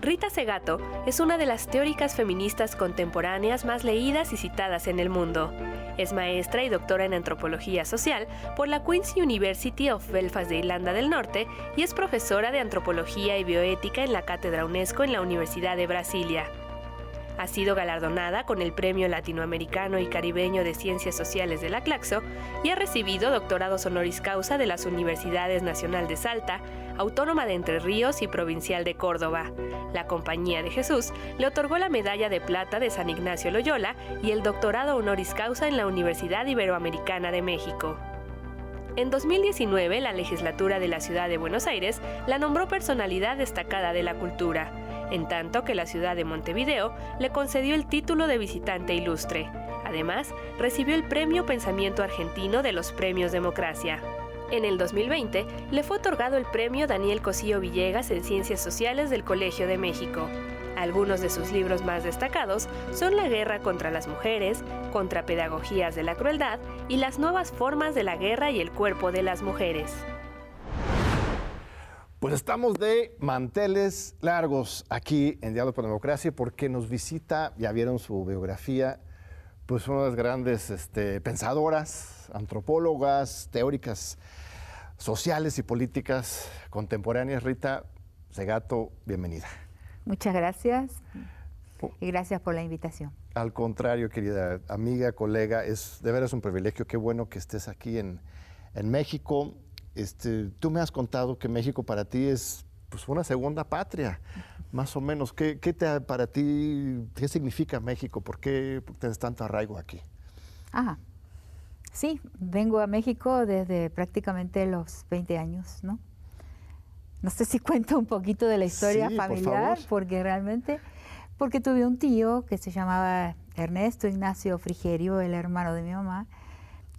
Rita Segato es una de las teóricas feministas contemporáneas más leídas y citadas en el mundo. Es maestra y doctora en antropología social por la Queen's University of Belfast de Irlanda del Norte y es profesora de antropología y bioética en la Cátedra UNESCO en la Universidad de Brasilia. Ha sido galardonada con el Premio Latinoamericano y Caribeño de Ciencias Sociales de la Claxo y ha recibido doctorados honoris causa de las Universidades Nacional de Salta, Autónoma de Entre Ríos y Provincial de Córdoba. La Compañía de Jesús le otorgó la Medalla de Plata de San Ignacio Loyola y el doctorado honoris causa en la Universidad Iberoamericana de México. En 2019, la legislatura de la Ciudad de Buenos Aires la nombró personalidad destacada de la cultura, en tanto que la ciudad de Montevideo le concedió el título de visitante ilustre. Además, recibió el Premio Pensamiento Argentino de los Premios Democracia. En el 2020, le fue otorgado el Premio Daniel Cosío Villegas en Ciencias Sociales del Colegio de México. Algunos de sus libros más destacados son La guerra contra las mujeres, Contrapedagogías de la crueldad y Las nuevas formas de la guerra y el cuerpo de las mujeres. Pues estamos de manteles largos aquí en Diálogo por la Democracia porque nos visita, ya vieron su biografía, pues una de las grandes pensadoras, antropólogas, teóricas sociales y políticas contemporáneas. Rita Segato, bienvenida. Muchas gracias y gracias por la invitación. Al contrario, querida amiga, colega, es de veras un privilegio. Qué bueno que estés aquí en México. Tú me has contado que México para ti es pues, una segunda patria, más o menos. Para ti, qué significa México? ¿Por qué tienes tanto arraigo aquí? Sí, vengo a México desde prácticamente los 20 años, ¿no? No sé si cuento un poquito de la historia familiar, porque tuve un tío que se llamaba Ernesto Ignacio Frigerio, el hermano de mi mamá,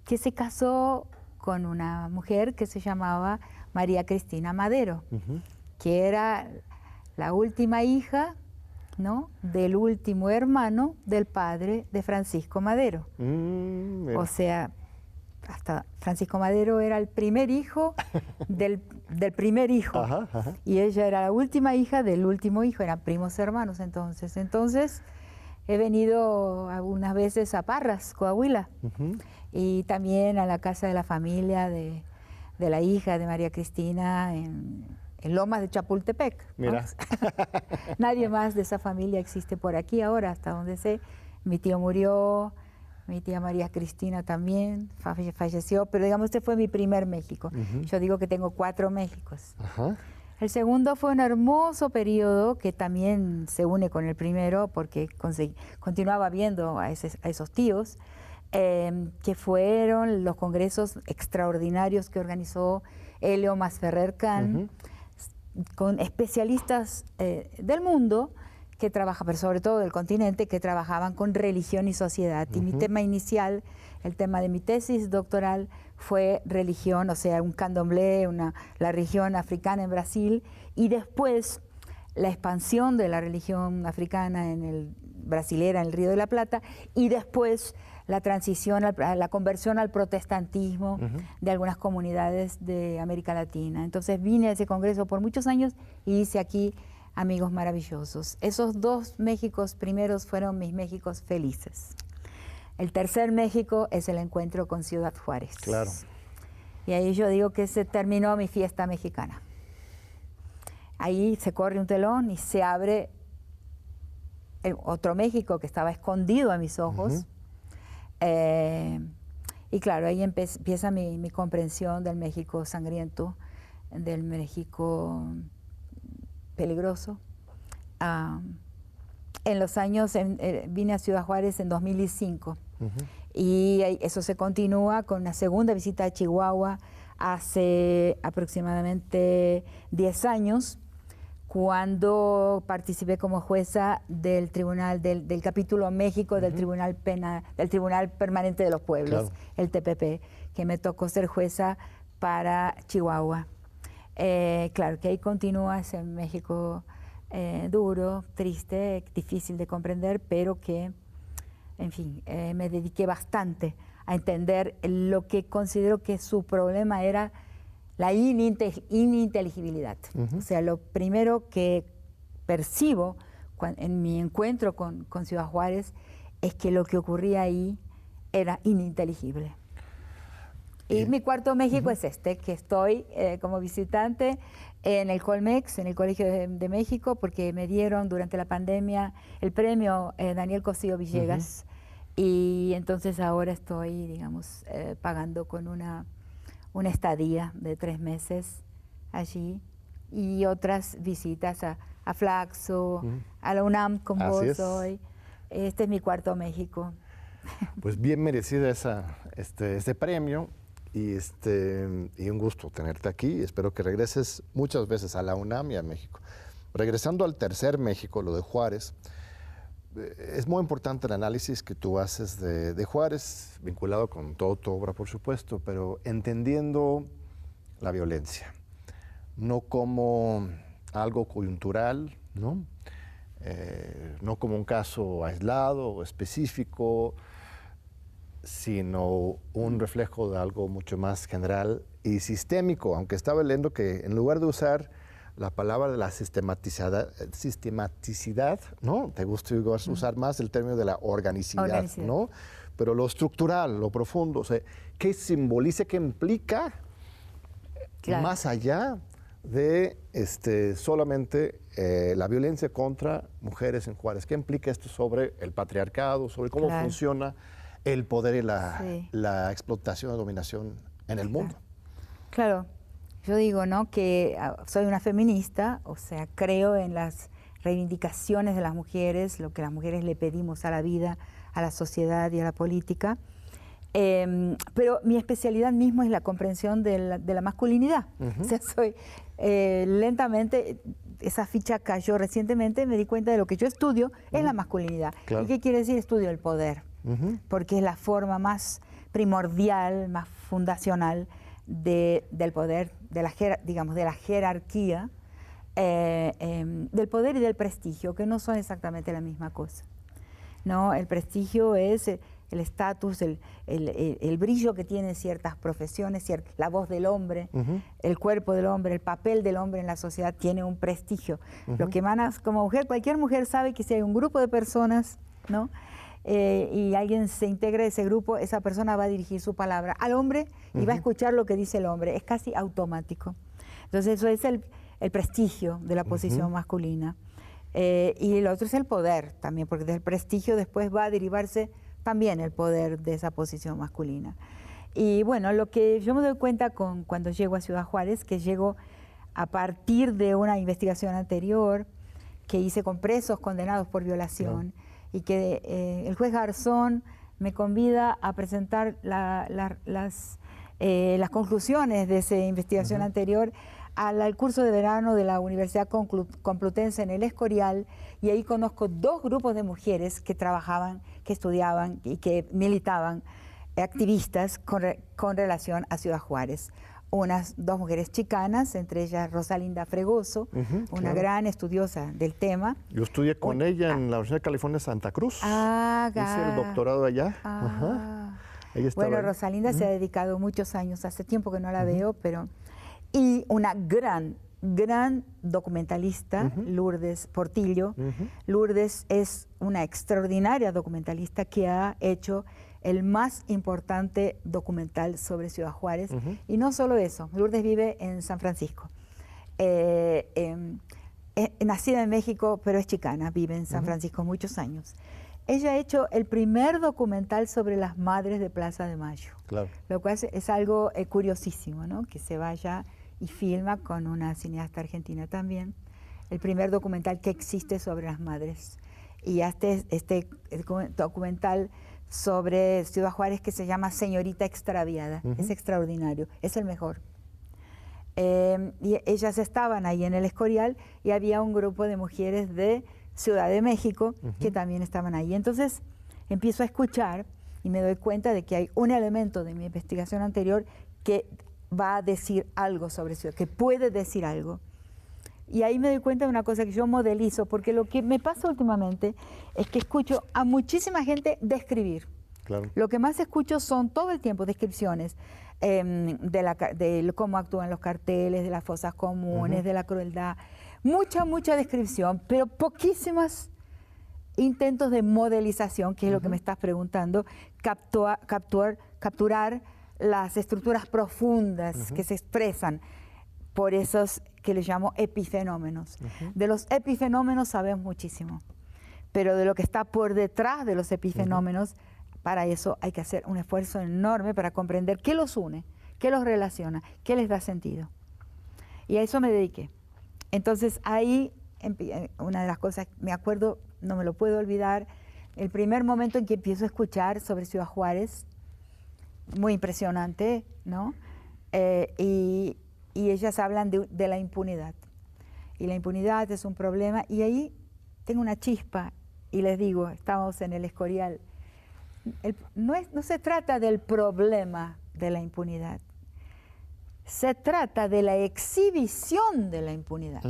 que se casó con una mujer que se llamaba María Cristina Madero, que era la última hija, ¿no?, del último hermano del padre de Francisco Madero. O sea, hasta Francisco Madero era el primer hijo del primer hijo. Y ella era la última hija del último hijo, eran primos hermanos entonces. Entonces, he venido algunas veces a Parras, Coahuila, y también a la casa de la familia de la hija de María Cristina en Lomas de Chapultepec. Mira. Nadie más de esa familia existe por aquí ahora, hasta donde sé. Mi tío murió, mi tía María Cristina también falleció, pero digamos, este fue mi primer México. Yo digo que tengo 4 Méxicos. El segundo fue un hermoso periodo que también se une con el primero porque continuaba viendo a esos tíos, que fueron los congresos extraordinarios que organizó Helio Masferrer Can, con especialistas del mundo que trabajaban, pero sobre todo del continente, que trabajaban con religión y sociedad. Y mi tema inicial, el tema de mi tesis doctoral, fue religión, o sea, un candomblé, la religión africana en Brasil, y después la expansión de la religión africana brasilera en el Río de la Plata, y después la transición, la conversión al protestantismo de algunas comunidades de América Latina. Entonces vine a ese congreso por muchos años y hice aquí amigos maravillosos. Esos 2 Méxicos primeros fueron mis Méxicos felices. El tercer México es el encuentro con Ciudad Juárez. Claro. Y ahí yo digo que se terminó mi fiesta mexicana. Ahí se corre un telón y se abre otro México que estaba escondido a mis ojos. Y claro, ahí empieza mi comprensión del México sangriento, del México peligroso. En los años, vine a Ciudad Juárez en 2005 y eso se continúa con una segunda visita a Chihuahua hace aproximadamente 10 años, cuando participé como jueza del tribunal del capítulo México del Tribunal Permanente de los Pueblos, el TPP, que me tocó ser jueza para Chihuahua. Claro que ahí continúa ese México duro, triste, difícil de comprender, pero que, en fin, me dediqué bastante a entender lo que considero que su problema era la ininteligibilidad. O sea, lo primero que percibo en mi encuentro con Ciudad Juárez es que lo que ocurría ahí era ininteligible. Y mi cuarto México es este, que estoy como visitante en el Colmex, en el Colegio de México, porque me dieron durante la pandemia el premio Daniel Cosío Villegas, y entonces ahora estoy, digamos, pagando con una estadía de 3 meses allí, y otras visitas a Flaxo, a la UNAM con vos hoy. Este es mi cuarto México. Pues bien merecida este premio. Y un gusto tenerte aquí. Espero que regreses muchas veces a la UNAM y a México. Regresando al tercer México, lo de Juárez, es muy importante el análisis que tú haces de Juárez, vinculado con toda tu obra, por supuesto, pero entendiendo la violencia, no como algo coyuntural, ¿no? No como un caso aislado o específico, sino un reflejo de algo mucho más general y sistémico, aunque estaba leyendo que en lugar de usar la palabra de la sistematicidad, ¿no? Te gusta usar más el término de la organicidad, ¿no? Pero lo estructural, lo profundo, o sea, ¿qué simboliza, qué implica más allá de solamente la violencia contra mujeres en Juárez? ¿Qué implica esto sobre el patriarcado, sobre cómo funciona el poder y la explotación o dominación en el mundo? Claro, yo digo, ¿no?, que soy una feminista, o sea, creo en las reivindicaciones de las mujeres, lo que las mujeres le pedimos a la vida, a la sociedad y a la política, pero mi especialidad mismo es la comprensión de la masculinidad. O sea, soy lentamente, esa ficha cayó recientemente, me di cuenta de lo que yo estudio es la masculinidad. Claro. ¿Y qué quiere decir? Estudio el poder. Porque es la forma más primordial, más fundacional del poder, de la jerarquía, del poder y del prestigio, que no son exactamente la misma cosa, ¿no? El prestigio es el estatus, el brillo que tienen ciertas profesiones, la voz del hombre, el cuerpo del hombre, el papel del hombre en la sociedad tiene un prestigio. Lo que emanas como mujer, cualquier mujer sabe que si hay un grupo de personas, ¿no?, y alguien se integra a ese grupo, esa persona va a dirigir su palabra al hombre y va a escuchar lo que dice el hombre. Es casi automático. Entonces eso es el prestigio de la posición masculina. Y el otro es el poder también, porque del prestigio después va a derivarse también el poder de esa posición masculina. Y bueno, lo que yo me doy cuenta cuando llego a Ciudad Juárez, que llego a partir de una investigación anterior que hice con presos condenados por violación, y que el juez Garzón me convida a presentar las conclusiones de esa investigación anterior al curso de verano de la Universidad Complutense en el Escorial, y ahí conozco 2 grupos de mujeres que trabajaban, que estudiaban y que militaban, activistas con relación a Ciudad Juárez. 2 mujeres chicanas, entre ellas Rosalinda Fregoso, una gran estudiosa del tema. Yo estudié con ella en la Universidad de California, Santa Cruz. Hice el doctorado allá. Bueno, Rosalinda se ha dedicado muchos años, hace tiempo que no la veo, pero... Y una gran documentalista, Lourdes Portillo. Lourdes es una extraordinaria documentalista que ha hecho el más importante documental sobre Ciudad Juárez. Y no solo eso, Lourdes vive en San Francisco. Nacida en México, pero es chicana, vive en San Francisco muchos años. Ella ha hecho el primer documental sobre las madres de Plaza de Mayo, lo cual es algo curiosísimo, ¿no?, que se vaya y filma con una cineasta argentina también, el primer documental que existe sobre las madres. Y este documental sobre Ciudad Juárez que se llama Señorita Extraviada, es extraordinario, es el mejor. Y ellas estaban ahí en el Escorial y había un grupo de mujeres de Ciudad de México que también estaban ahí. Entonces empiezo a escuchar y me doy cuenta de que hay un elemento de mi investigación anterior que va a decir algo sobre Ciudad, que puede decir algo. Y ahí me doy cuenta de una cosa que yo modelizo, porque lo que me pasa últimamente es que escucho a muchísima gente describir. Lo que más escucho son todo el tiempo descripciones de cómo actúan los carteles, de las fosas comunes, de la crueldad. mucha descripción, pero poquísimas intentos de modelización, que es lo que me estás preguntando, capturar las estructuras profundas que se expresan por esos que les llamo epifenómenos. De los epifenómenos sabemos muchísimo, pero de lo que está por detrás de los epifenómenos, para eso hay que hacer un esfuerzo enorme para comprender qué los une, qué los relaciona, qué les da sentido. Y a eso me dediqué. Entonces ahí, una de las cosas, me acuerdo, no me lo puedo olvidar, el primer momento en que empiezo a escuchar sobre Ciudad Juárez, muy impresionante, ¿no? Y ellas hablan de la impunidad. Y la impunidad es un problema, y ahí tengo una chispa, y les digo, estamos en el Escorial. No se trata del problema de la impunidad, se trata de la exhibición de la impunidad.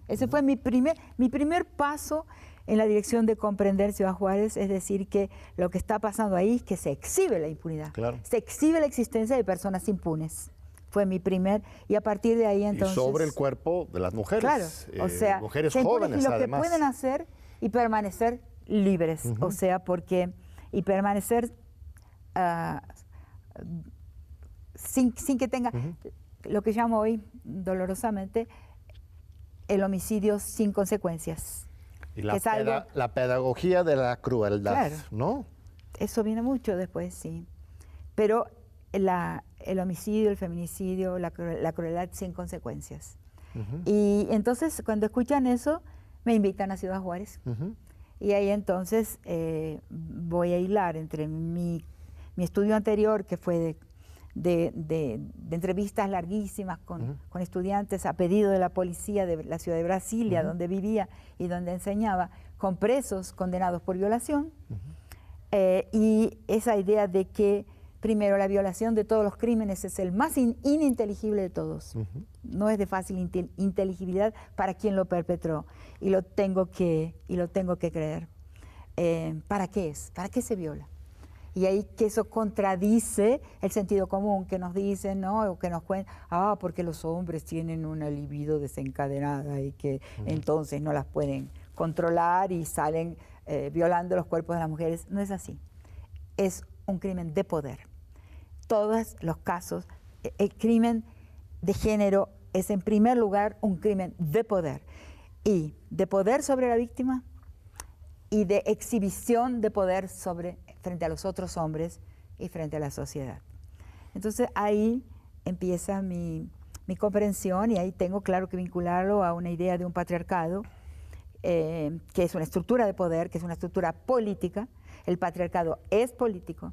Ese fue mi primer paso en la dirección de comprender Ciudad Juárez, es decir, que lo que está pasando ahí es que se exhibe la impunidad, se exhibe la existencia de personas impunes. Fue mi primer, y a partir de ahí entonces... Y sobre el cuerpo de las mujeres, claro, o sea, mujeres jóvenes y lo además. que pueden hacer y permanecer libres, o sea, porque, y permanecer sin que tenga... lo que llamo hoy, dolorosamente, el homicidio sin consecuencias. Y la pedagogía de la crueldad, claro, ¿no? Eso viene mucho después, sí. Pero el homicidio, el feminicidio, la crueldad sin consecuencias. Y entonces, cuando escuchan eso, me invitan a Ciudad Juárez. Y ahí entonces voy a hilar entre mi estudio anterior, que fue de entrevistas larguísimas con estudiantes a pedido de la policía de la ciudad de Brasilia, donde vivía y donde enseñaba, con presos condenados por violación, y esa idea de que, primero, la violación de todos los crímenes es el más ininteligible de todos. No es de fácil inteligibilidad para quien lo perpetró, y lo tengo que creer. ¿Para qué es? ¿Para qué se viola? Y ahí que eso contradice el sentido común que nos dicen, ¿no? O que nos cuentan, porque los hombres tienen una libido desencadenada y que entonces no las pueden controlar y salen violando los cuerpos de las mujeres. No es así. Es un crimen de poder. Todos los casos, el crimen de género es en primer lugar un crimen de poder. Y de poder sobre la víctima y de exhibición de poder frente a los otros hombres y frente a la sociedad. Entonces ahí empieza mi comprensión, y ahí tengo claro que vincularlo a una idea de un patriarcado, que es una estructura de poder, que es una estructura política. El patriarcado es político,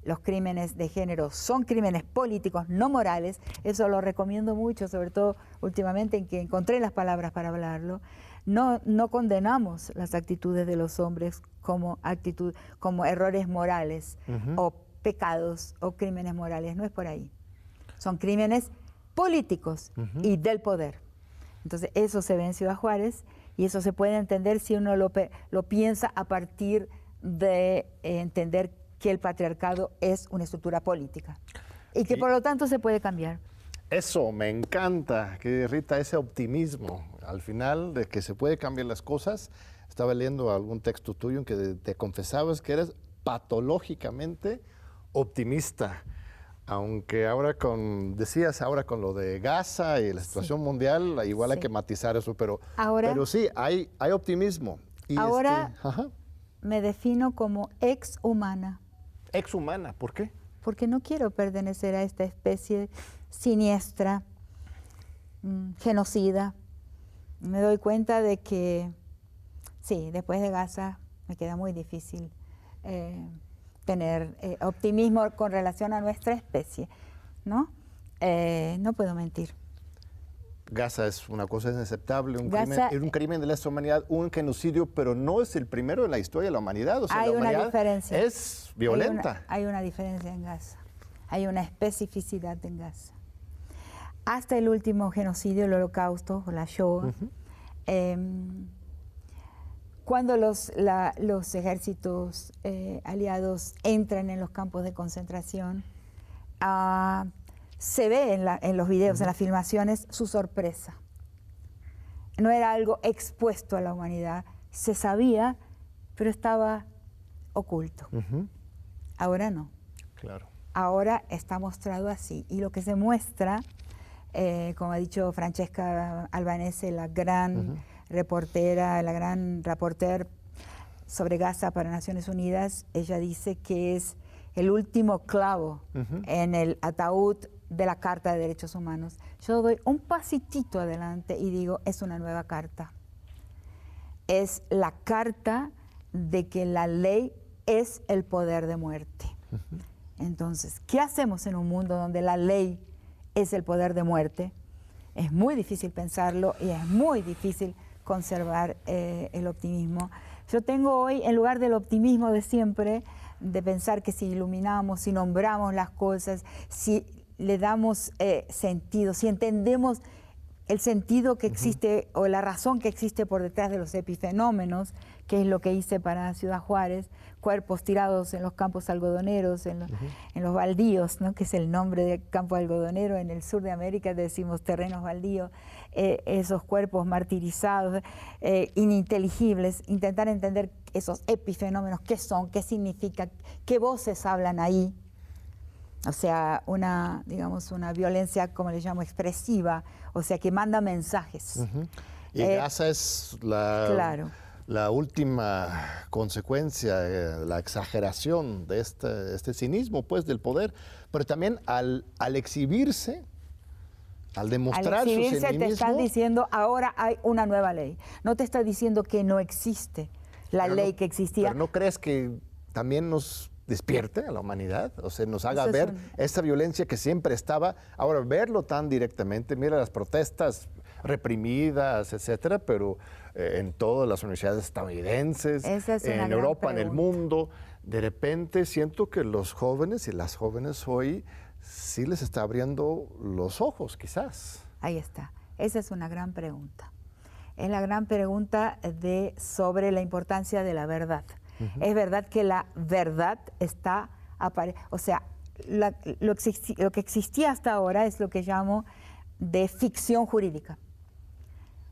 los crímenes de género son crímenes políticos, no morales. Eso lo recomiendo mucho, sobre todo últimamente en que encontré las palabras para hablarlo. No condenamos las actitudes de los hombres como errores morales o pecados o crímenes morales, no es por ahí. Son crímenes políticos y del poder. Entonces eso se ve en Ciudad Juárez, y eso se puede entender si uno lo piensa a partir de entender que el patriarcado es una estructura política y que por lo tanto se puede cambiar. Eso, me encanta, que Rita, ese optimismo al final de que se puede cambiar las cosas. Estaba leyendo algún texto tuyo en que te confesabas que eres patológicamente optimista, aunque decías ahora con lo de Gaza y la situación mundial, igual hay que matizar eso, pero sí, hay optimismo. Y ahora me defino como exhumana. Exhumana, ¿por qué? Porque no quiero pertenecer a esta especie siniestra, genocida. Me doy cuenta de que, sí, después de Gaza me queda muy difícil tener optimismo con relación a nuestra especie, ¿no? No puedo mentir. Gaza es una cosa inaceptable, un crimen de lesa humanidad, un genocidio, pero no es el primero en la historia de la humanidad. O sea, hay la humanidad una diferencia. Es violenta. Hay una diferencia en Gaza. Hay una especificidad en Gaza. Hasta el último genocidio, el Holocausto, o la Shoah, cuando los ejércitos aliados entran en los campos de concentración, se ve en los videos, en las filmaciones, su sorpresa. no era algo expuesto a la humanidad. Se sabía, pero estaba oculto. Ahora no. Claro. Ahora está mostrado así. Y lo que se muestra, como ha dicho Francesca Albanese, la gran reportera, la gran reporter sobre Gaza para Naciones Unidas, ella dice que es el último clavo en el ataúd de la Carta de Derechos Humanos. Yo doy un pasitito adelante y digo, es una nueva carta. Es la carta de que la ley es el poder de muerte. Entonces, ¿qué hacemos en un mundo donde la ley es el poder de muerte? Es muy difícil pensarlo y es muy difícil conservar el optimismo. Yo tengo hoy, en lugar del optimismo de siempre, de pensar que si iluminamos, si nombramos las cosas, si le damos sentido, si entendemos el sentido que existe o la razón que existe por detrás de los epifenómenos, que es lo que hice para Ciudad Juárez, cuerpos tirados en los campos algodoneros, en los baldíos, ¿no? Que es el nombre de campo algodonero. En el sur de América decimos terrenos baldíos, esos cuerpos martirizados, ininteligibles, intentar entender esos epifenómenos, qué son, qué significa, qué voces hablan ahí. O sea, digamos, una violencia, como le llamo, expresiva, o sea, que manda mensajes. Y Gaza es la última consecuencia, la exageración de este cinismo, pues, del poder. Pero también al exhibirse, al demostrar su cinismo, te están diciendo, ahora hay una nueva ley. No te está diciendo que no existe la ley que existía. ¿Pero no crees que también nos despierte a la humanidad? O sea, nos haga ver esa violencia que siempre estaba, ahora verlo tan directamente. Mira las protestas reprimidas, etcétera, pero en todas las universidades estadounidenses, en Europa, en el mundo, de repente siento que los jóvenes y las jóvenes hoy sí les está abriendo los ojos, quizás. Ahí está. Esa es una gran pregunta. Es la gran pregunta sobre la importancia de la verdad. Es verdad que la verdad está, o sea, lo que existía hasta ahora es lo que llamo de ficción jurídica.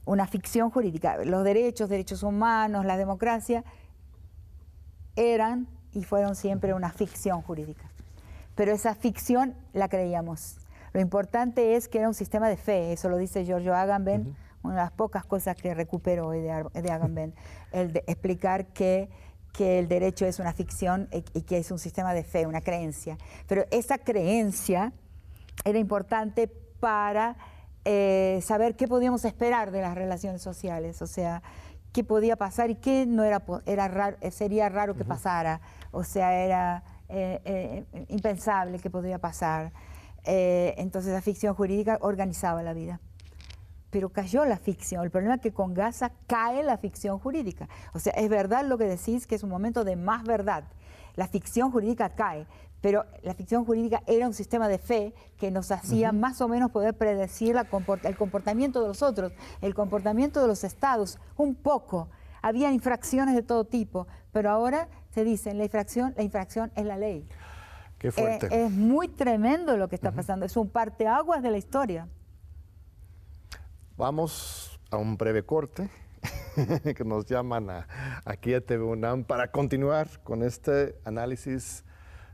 Una ficción jurídica. Los derechos humanos, la democracia, eran y fueron siempre una ficción jurídica. Pero esa ficción la creíamos. Lo importante es que era un sistema de fe, eso lo dice Giorgio Agamben, una de las pocas cosas que recupero hoy de Agamben, el de explicar que el derecho es una ficción y que es un sistema de fe, una creencia. Pero esa creencia era importante para saber qué podíamos esperar de las relaciones sociales, o sea, qué podía pasar y qué no sería raro que pasara, o sea, era impensable que podría pasar. Entonces la ficción jurídica organizaba la vida. Pero cayó la ficción. El problema es que con Gaza cae la ficción jurídica. O sea, es verdad lo que decís, que es un momento de más verdad. La ficción jurídica cae, pero la ficción jurídica era un sistema de fe que nos hacía más o menos poder predecir el comportamiento de los otros, el comportamiento de los estados, un poco. Había infracciones de todo tipo, pero ahora se dice, la infracción es la ley. Qué fuerte. Es muy tremendo lo que está pasando, es un parteaguas de la historia. Vamos a un breve corte que nos llaman aquí a TV UNAM para continuar con este análisis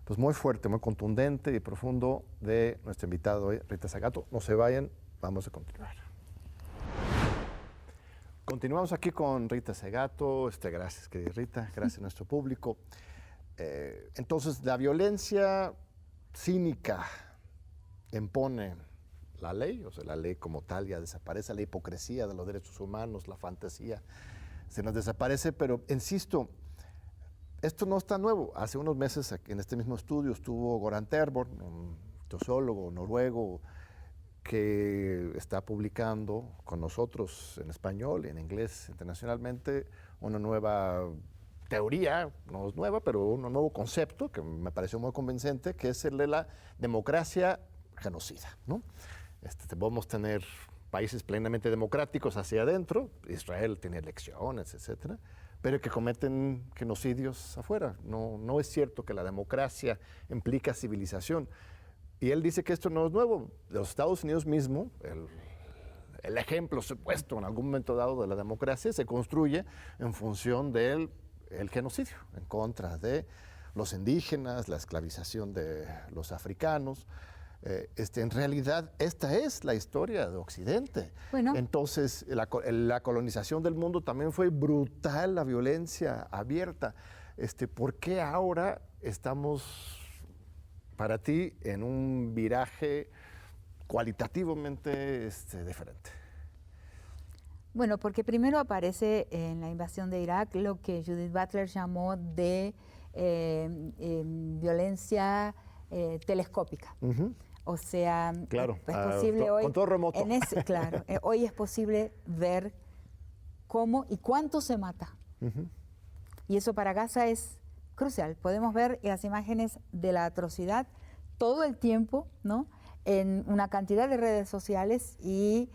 pues muy fuerte, muy contundente y profundo de nuestro invitado hoy, Rita Segato. No se vayan, vamos a continuar. Continuamos aquí con Rita Segato. Gracias, querida Rita, gracias a nuestro público. Entonces, la violencia cínica impone la ley, o sea, la ley como tal ya desaparece, la hipocresía de los derechos humanos, la fantasía se nos desaparece, pero insisto, esto no está nuevo. Hace unos meses en este mismo estudio estuvo Goran Terborn, un sociólogo noruego que está publicando con nosotros en español y en inglés internacionalmente una nueva teoría, no es nueva, pero un nuevo concepto que me pareció muy convincente, que es el de la democracia genocida, ¿no? Podemos tener países plenamente democráticos hacia adentro, Israel tiene elecciones, etcétera, pero que cometen genocidios afuera. No es cierto que la democracia implica civilización. Y él dice que esto no es nuevo. Los Estados Unidos mismo, el ejemplo supuesto en algún momento dado de la democracia se construye en función del genocidio, en contra de los indígenas, la esclavización de los africanos. En realidad, esta es la historia de Occidente. Bueno. Entonces, la colonización del mundo también fue brutal, la violencia abierta. ¿Por qué ahora estamos, para ti, en un viraje cualitativamente diferente? Bueno, porque primero aparece en la invasión de Irak lo que Judith Butler llamó de violencia telescópica. O sea, claro, es posible hoy, control remoto. Claro, hoy es posible ver cómo y cuánto se mata. Y eso para Gaza es crucial. Podemos ver las imágenes de la atrocidad todo el tiempo, ¿no? En una cantidad de redes sociales y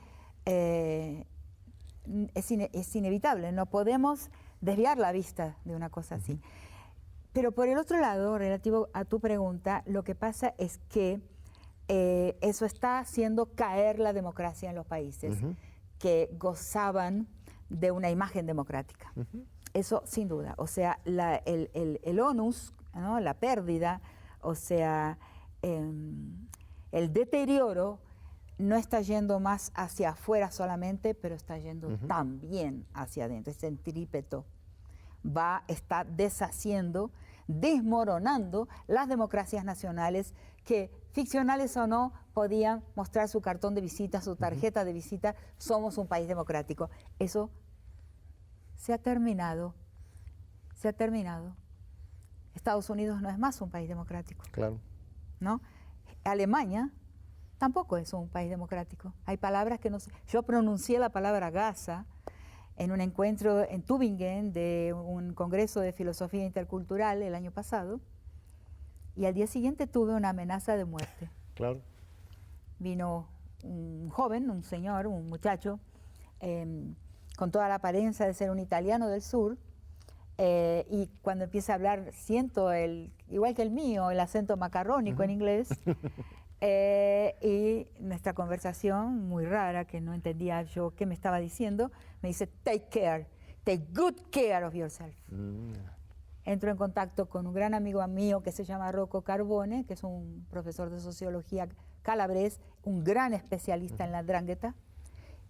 es inevitable. No podemos desviar la vista de una cosa así. Pero por el otro lado, relativo a tu pregunta, lo que pasa es que eso está haciendo caer la democracia en los países que gozaban de una imagen democrática. Eso sin duda. O sea, el onus, ¿no? La pérdida, o sea, el deterioro no está yendo más hacia afuera solamente, pero está yendo también hacia adentro. Es centrípeto. Está deshaciendo, desmoronando las democracias nacionales que, ficcionales o no, podían mostrar su cartón de visita, su tarjeta de visita. Somos un país democrático. Eso se ha terminado. Se ha terminado. Estados Unidos no es más un país democrático. Claro. ¿No? Alemania tampoco es un país democrático. Hay palabras que no sé. Yo pronuncié la palabra Gaza en un encuentro en Tübingen de un congreso de filosofía intercultural el año pasado, y al día siguiente tuve una amenaza de muerte. Claro. Vino un joven, un señor, un muchacho, con toda la apariencia de ser un italiano del sur, y cuando empieza a hablar siento, igual que el mío, el acento macarrónico en inglés, y nuestra conversación, muy rara, que no entendía yo qué me estaba diciendo, me dice, take good care of yourself. Entro en contacto con un gran amigo mío que se llama Rocco Carbone, que es un profesor de sociología calabrés, un gran especialista en la 'ndrangheta,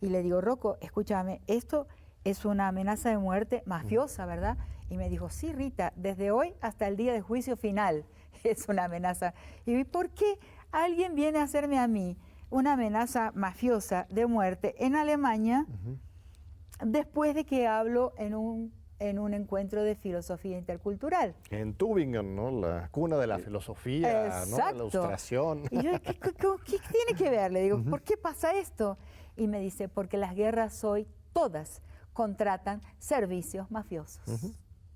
y le digo, Rocco, escúchame, esto es una amenaza de muerte mafiosa, ¿verdad? Y me dijo, sí, Rita, desde hoy hasta el día de juicio final es una amenaza. Y yo, ¿por qué alguien viene a hacerme a mí una amenaza mafiosa de muerte en Alemania después de que hablo en un encuentro de filosofía intercultural? En Tübingen, ¿no? La cuna de la filosofía, ¿no? La ilustración. Y yo, ¿qué tiene que ver? Le digo, ¿por qué pasa esto? Y me dice, porque las guerras hoy todas contratan servicios mafiosos.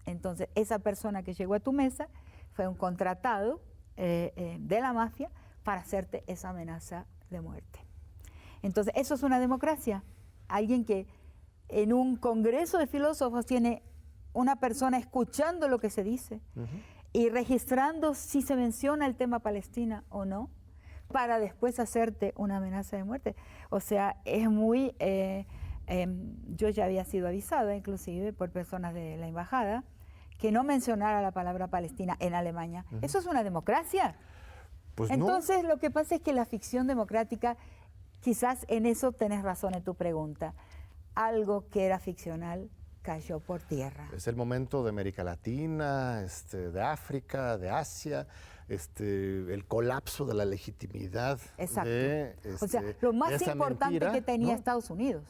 Entonces, esa persona que llegó a tu mesa fue un contratado de la mafia para hacerte esa amenaza de muerte. Entonces, eso es una democracia. Alguien que en un congreso de filósofos tiene una persona escuchando lo que se dice y registrando si se menciona el tema Palestina o no, para después hacerte una amenaza de muerte. O sea, es muy... yo ya había sido avisada, inclusive, por personas de la embajada, que no mencionara la palabra Palestina en Alemania. ¿Eso es una democracia? Pues entonces, lo que pasa es que la ficción democrática, quizás en eso tenés razón en tu pregunta, algo que era ficcional cayó por tierra. Es el momento de América Latina, de África, de Asia, el colapso de la legitimidad. Exacto. O sea, lo más importante mentira, que tenía Estados Unidos,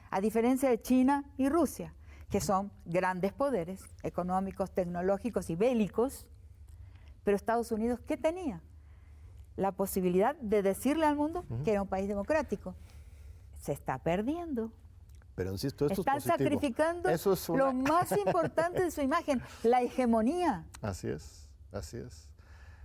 a diferencia de China y Rusia, que son grandes poderes económicos, tecnológicos y bélicos, pero Estados Unidos, ¿qué tenía? La posibilidad de decirle al mundo que era un país democrático. Se está perdiendo. Pero insisto, esto están es positivo. Sacrificando Eso es lo más importante de su imagen, la hegemonía. Así es, así es.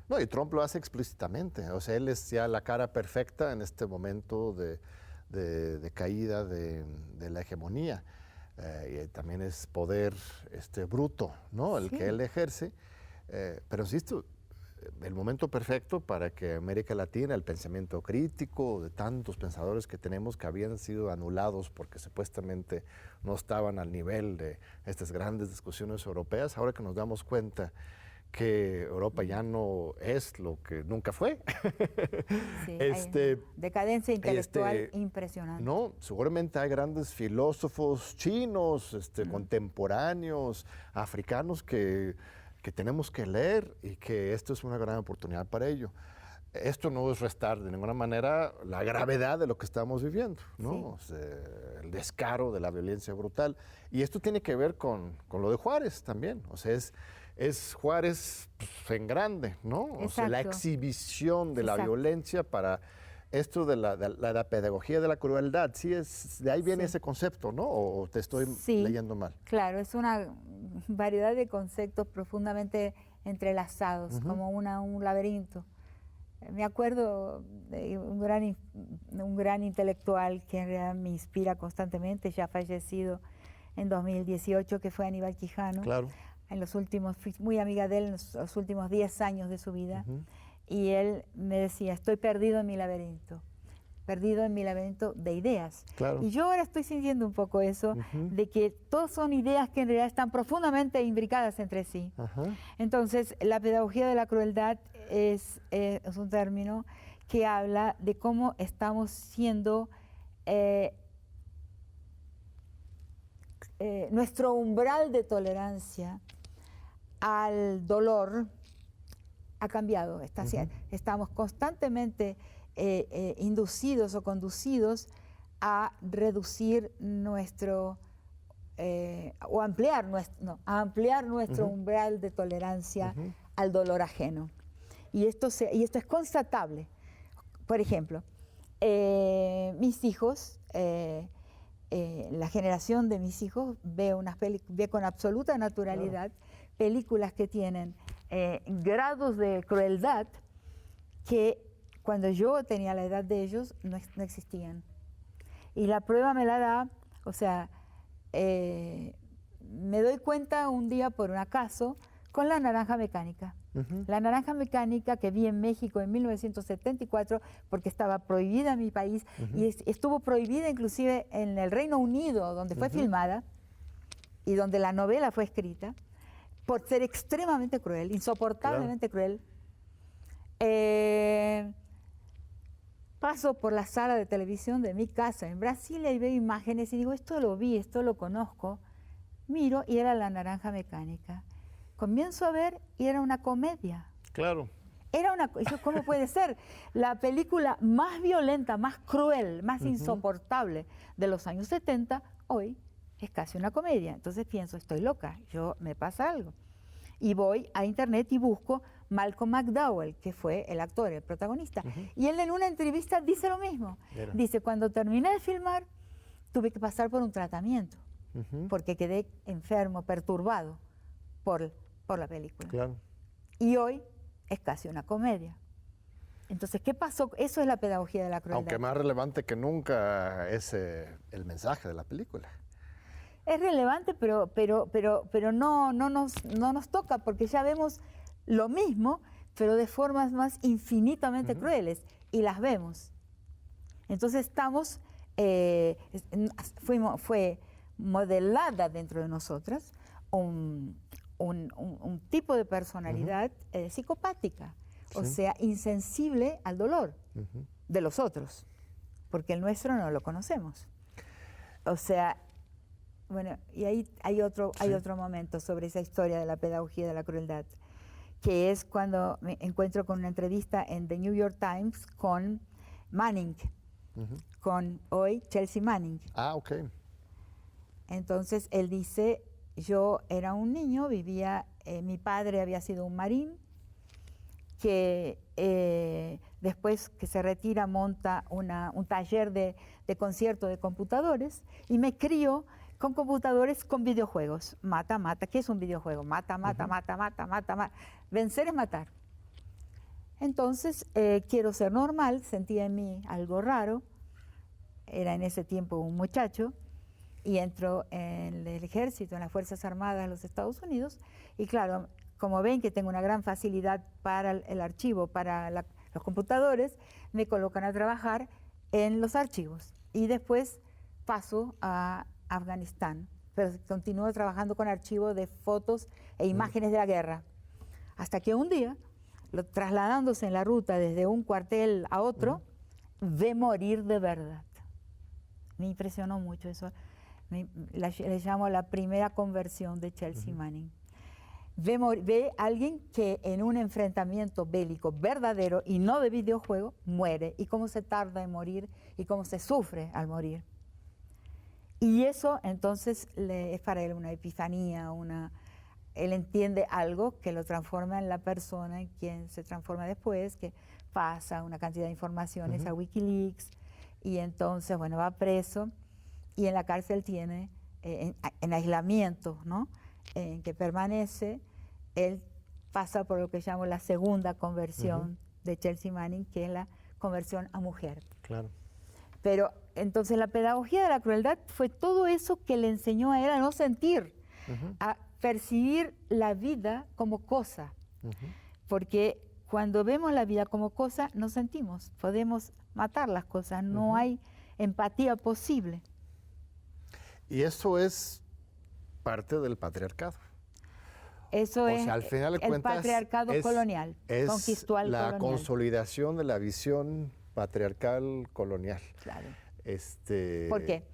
No, y Trump lo hace explícitamente. O sea, él es ya la cara perfecta en este momento de caída de la hegemonía. Y también es poder bruto, ¿no? El que él ejerce. Pero insisto, el momento perfecto para que América Latina, el pensamiento crítico de tantos pensadores que tenemos que habían sido anulados porque supuestamente no estaban al nivel de estas grandes discusiones europeas, ahora que nos damos cuenta que Europa ya no es lo que nunca fue. Sí, hay decadencia intelectual impresionante. No, seguramente hay grandes filósofos chinos, contemporáneos, africanos que tenemos que leer y que esto es una gran oportunidad para ello. Esto no es restar de ninguna manera la gravedad de lo que estamos viviendo, ¿no? Sí. O sea, el descaro de la violencia brutal. Y esto tiene que ver con lo de Juárez también. O sea, es Juárez pues, en grande, ¿no? O sea, la exhibición de la violencia para esto de la pedagogía de la crueldad. Sí, de ahí viene ese concepto, ¿no? ¿O te estoy leyendo mal? Claro, es una variedad de conceptos profundamente entrelazados, como un laberinto. Me acuerdo de un gran intelectual que en realidad me inspira constantemente, ya fallecido en 2018, que fue Aníbal Quijano. Claro. Fui muy amiga de él en los últimos 10 años de su vida, y él me decía, estoy perdido en mi laberinto de ideas. Claro. Y yo ahora estoy sintiendo un poco eso, de que todos son ideas que en realidad están profundamente imbricadas entre sí. Entonces, la pedagogía de la crueldad es un término que habla de cómo estamos siendo, nuestro umbral de tolerancia al dolor ha cambiado. Estamos constantemente inducidos o conducidos a reducir o ampliar nuestro umbral de tolerancia al dolor ajeno. Y esto es constatable. Por ejemplo, mis hijos, la generación de mis hijos ve con absoluta naturalidad películas que tienen grados de crueldad que cuando yo tenía la edad de ellos no existían. Y la prueba me la da, o sea, me doy cuenta un día por un acaso con La Naranja Mecánica. La Naranja Mecánica que vi en México en 1974 porque estaba prohibida en mi país y estuvo prohibida inclusive en el Reino Unido, donde fue filmada y donde la novela fue escrita, por ser extremadamente cruel, insoportablemente cruel. Paso por la sala de televisión de mi casa en Brasilia y veo imágenes y digo, esto lo vi, esto lo conozco. Miro y era La Naranja Mecánica. Comienzo a ver y era una comedia. Claro. ¿Cómo puede ser? La película más violenta, más cruel, más insoportable de los años 70, hoy es casi una comedia. Entonces pienso, estoy loca, me pasa algo. Y voy a internet y busco Malcolm McDowell, que fue el actor, el protagonista. Y él en una entrevista dice lo mismo. Dice, cuando terminé de filmar, tuve que pasar por un tratamiento, porque quedé enfermo, perturbado por la película. Claro. Y hoy es casi una comedia. Entonces, ¿qué pasó? Eso es la pedagogía de la crueldad. Aunque más relevante que nunca es el mensaje de la película. Es relevante, pero no nos toca, porque ya vemos lo mismo, pero de formas más infinitamente crueles, y las vemos. Entonces fue modelada dentro de nosotras un tipo de personalidad psicopática, o sea, insensible al dolor de los otros, porque el nuestro no lo conocemos. O sea, bueno, y ahí hay otro momento sobre esa historia de la pedagogía de la crueldad, que es cuando me encuentro con una entrevista en The New York Times con Manning, con hoy Chelsea Manning. Ah, ok. Entonces él dice, yo era un niño, mi padre había sido un marín, que después que se retira monta un taller de concierto de computadores y me crío con computadores, con videojuegos. Mata, mata. ¿Qué es un videojuego? Mata, mata, mata, mata, mata, mata. Vencer es matar. Entonces, quiero ser normal, sentía en mí algo raro. Era en ese tiempo un muchacho y entro en el ejército, en las Fuerzas Armadas de los Estados Unidos. Y claro, como ven que tengo una gran facilidad para el archivo, para los computadores, me colocan a trabajar en los archivos. Y después paso a Afganistán, pero continúo trabajando con archivos de fotos e imágenes de la guerra. Hasta que un día, trasladándose en la ruta desde un cuartel a otro, ve morir de verdad. Me impresionó mucho eso. Le llamo la primera conversión de Chelsea Manning. Ve a alguien que en un enfrentamiento bélico verdadero y no de videojuego muere, y cómo se tarda en morir y cómo se sufre al morir. Y eso entonces es para él una epifanía, él entiende algo que lo transforma en la persona en quien se transforma después, que pasa una cantidad de informaciones a Wikileaks, y entonces, bueno, va preso, y en la cárcel tiene, en aislamiento, ¿no?, en que permanece. Él pasa por lo que llamo la segunda conversión de Chelsea Manning, que es la conversión a mujer. Claro. Pero entonces la pedagogía de la crueldad fue todo eso que le enseñó a él a no sentir, a percibir la vida como cosa. Porque cuando vemos la vida como cosa, no sentimos, podemos matar las cosas, no hay empatía posible. Y eso es parte del patriarcado. Eso es, al final de el cuentas, patriarcado colonial, conquistal la colonial. consolidación de la visión patriarcal colonial. Claro. ¿Por qué?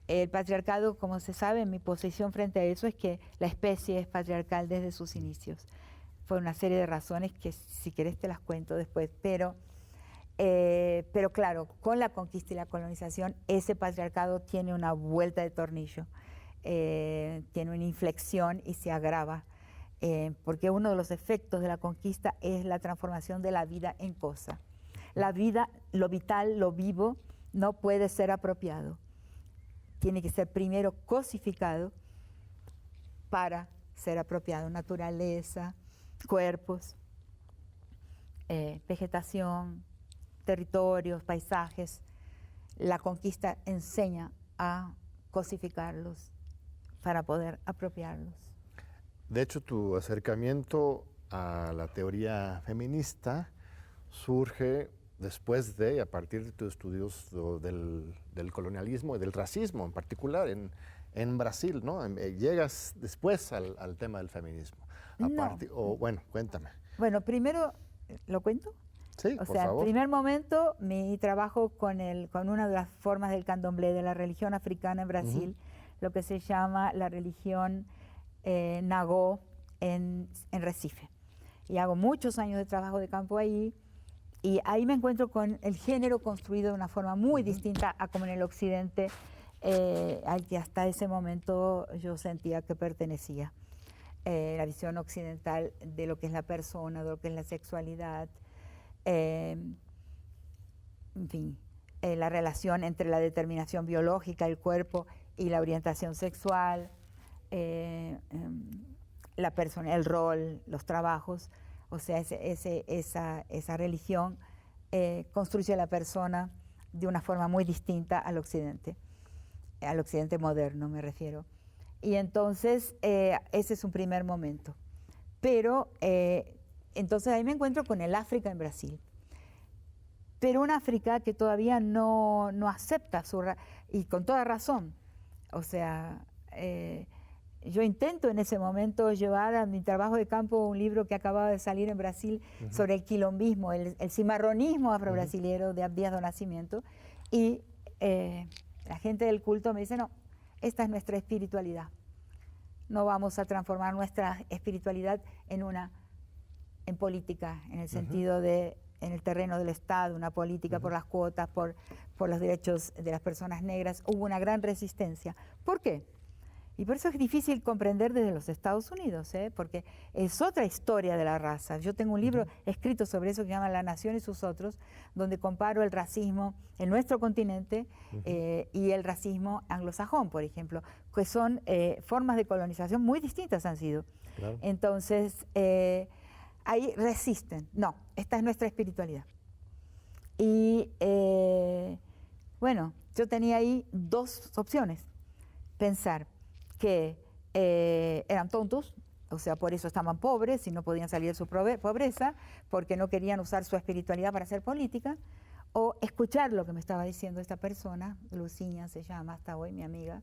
El patriarcado, como se sabe, mi posición frente a eso es que la especie es patriarcal desde sus inicios. Por una serie de razones que si querés te las cuento después, pero claro, con la conquista y la colonización, ese patriarcado tiene una vuelta de tornillo, tiene una inflexión y se agrava, porque uno de los efectos de la conquista es la transformación de la vida en cosa. La vida, lo vital, lo vivo, no puede ser apropiado. Tiene que ser primero cosificado para ser apropiado. Naturaleza, cuerpos, vegetación, territorios, paisajes. La conquista enseña a cosificarlos para poder apropiarlos. De hecho, tu acercamiento a la teoría feminista surge después de, a partir de tus estudios del colonialismo y del racismo en particular en Brasil, ¿no? Llegas después al tema del feminismo. Bueno, cuéntame. Bueno, primero, ¿lo cuento? Sí, por favor. En primer momento, mi trabajo con una de las formas del candomblé, de la religión africana en Brasil, lo que se llama la religión Nagô en Recife. Y hago muchos años de trabajo de campo ahí, y ahí me encuentro con el género construido de una forma muy distinta a como en el occidente, al que hasta ese momento yo sentía que pertenecía. La visión occidental de lo que es la persona, de lo que es la sexualidad, en fin, la relación entre la determinación biológica, el cuerpo y la orientación sexual, la persona, el rol, los trabajos. O sea, esa religión construye a la persona de una forma muy distinta al occidente moderno me refiero. Y entonces ese es un primer momento. Pero entonces ahí me encuentro con el África en Brasil. Pero un África que todavía no acepta y con toda razón. O sea, yo intento en ese momento llevar a mi trabajo de campo un libro que acababa de salir en Brasil sobre el quilombismo, el cimarronismo afrobrasilero de Abdias do Nascimento, y la gente del culto me dice, no, esta es nuestra espiritualidad. No vamos a transformar nuestra espiritualidad en política, en el sentido de, en el terreno del Estado, una política por las cuotas, por los derechos de las personas negras. Hubo una gran resistencia. ¿Por qué? Y por eso es difícil comprender desde los Estados Unidos, porque es otra historia de la raza. Yo tengo un libro escrito sobre eso que se llama La Nación y sus otros, donde comparo el racismo en nuestro continente y el racismo anglosajón, por ejemplo, que son formas de colonización muy distintas han sido. Claro. Entonces, ahí resisten. No, esta es nuestra espiritualidad. Y bueno, yo tenía ahí dos opciones. Pensar que eran tontos O sea, por eso estaban pobres y no podían salir de su pobreza, porque no querían usar su espiritualidad para hacer política, o escuchar lo que me estaba diciendo esta persona, Luciña se llama hasta hoy, mi amiga,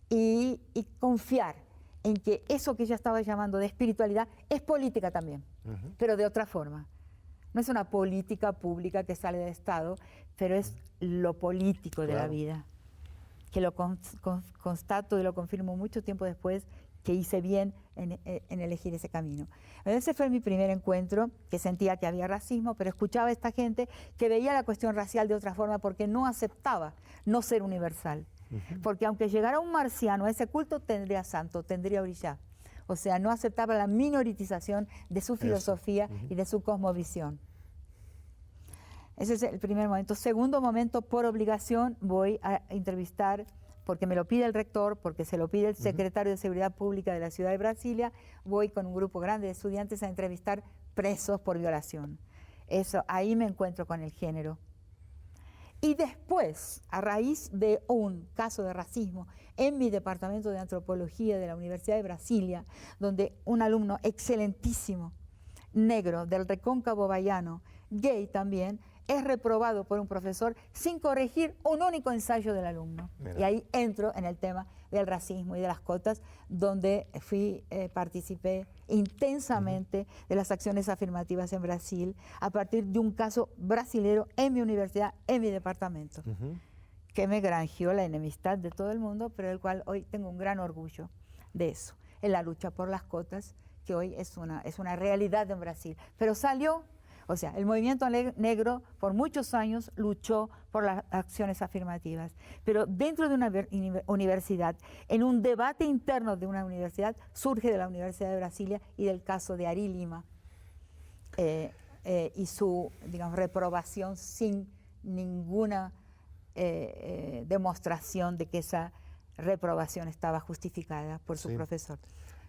y confiar en que eso que ella estaba llamando de espiritualidad es política también, pero de otra forma. No es una política pública que sale del Estado, pero es lo político de la vida, que lo constato y lo confirmo mucho tiempo después, que hice bien en elegir ese camino. Ese fue mi primer encuentro, que sentía que había racismo, pero escuchaba a esta gente que veía la cuestión racial de otra forma porque no aceptaba no ser universal. Porque aunque llegara un marciano a ese culto, tendría santo, tendría orishá. O sea, no aceptaba la minoritización de su filosofía y de su cosmovisión. Ese es el primer momento. Segundo momento, por obligación, voy a entrevistar, porque me lo pide el rector, porque se lo pide el secretario de Seguridad Pública de la ciudad de Brasilia, voy con un grupo grande de estudiantes a entrevistar presos por violación. Eso, ahí me encuentro con el género. Y después, a raíz de un caso de racismo en mi departamento de antropología de la Universidad de Brasilia, donde un alumno excelentísimo, negro, del Recóncavo Baiano, gay también, es reprobado por un profesor sin corregir un único ensayo del alumno. Mira. Y ahí entro en el tema del racismo y de las cotas, donde participé intensamente de las acciones afirmativas en Brasil, a partir de un caso brasilero en mi universidad, en mi departamento, que me granjeó la enemistad de todo el mundo, pero del cual hoy tengo un gran orgullo de eso, en la lucha por las cotas, que hoy es una realidad en Brasil. Pero salió. O sea, el movimiento negro por muchos años luchó por las acciones afirmativas, pero dentro de una universidad, en un debate interno de una universidad, surge de la Universidad de Brasilia y del caso de Ari Lima y su, digamos, reprobación sin ninguna demostración de que esa reprobación estaba justificada por su profesor.